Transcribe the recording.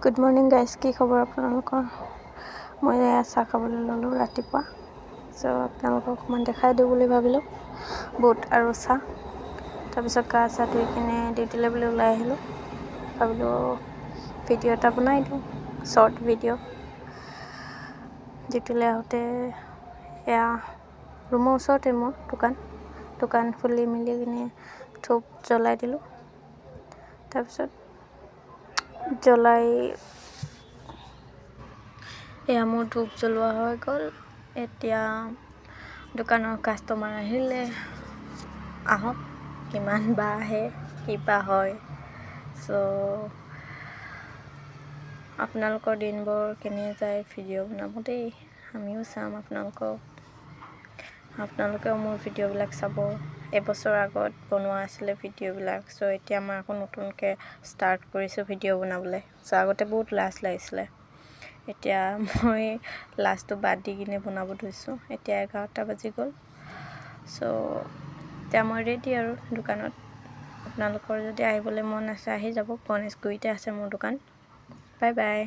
Good morning guys, কি খবৰ আপোনালোকৰ? মই চাহ খাবলৈ ল'লোঁ ৰাতিপুৱা। চ' আপোনালোকক অকণমান দেখাই দিওঁ বুলি ভাবিলোঁ, বুট আৰু চাহ। তাৰপিছত গা চা ধুই কিনে ডিউটিলৈ বুলি ওলাই আহিলোঁ। ভাবিলোঁ ভিডিঅ' এটা বনাই দিওঁ, শ্বৰ্ট ভিডিঅ'। ডিউটিলৈ আহোঁতে এয়া ৰুমৰ ওচৰতে মোৰ দোকান খুলি মেলি কিনে ধূপ জ্বলাই দিলোঁ। তাৰপিছত এয়া মোৰ ধূপ জ্বলোৱা হৈ গ'ল। এতিয়া দোকানৰ কাষ্টমাৰ আহিলে, আহক, কিমান বা আহে, কিবা হয়। চ' আপোনালোকৰ দিনবোৰ কেনে যায় ভিডিঅ' বনাব দেই, আমিও চাম আপোনালোকেও মোৰ ভিডিঅ'বিলাক চাব। এবছৰ আগত বনোৱা আছিলে ভিডিঅ'বিলাক। চ' এতিয়া মই আকৌ নতুনকৈ ষ্টাৰ্ট কৰিছোঁ ভিডিঅ' বনাবলৈ। চ' আগতে বহুত লাজ লাগিছিলে, এতিয়া মই লাজটো বাদ দি কিনে বনাব ধৰিছোঁ। এতিয়া 11টা বাজি গ'ল। চ' এতিয়া মই ৰেডি আৰু দোকানত। আপোনালোকৰ যদি আহিবলৈ মন আছে আহি যাব, গণেশগুৰিতে আছে মোৰ দোকান। Bye bye.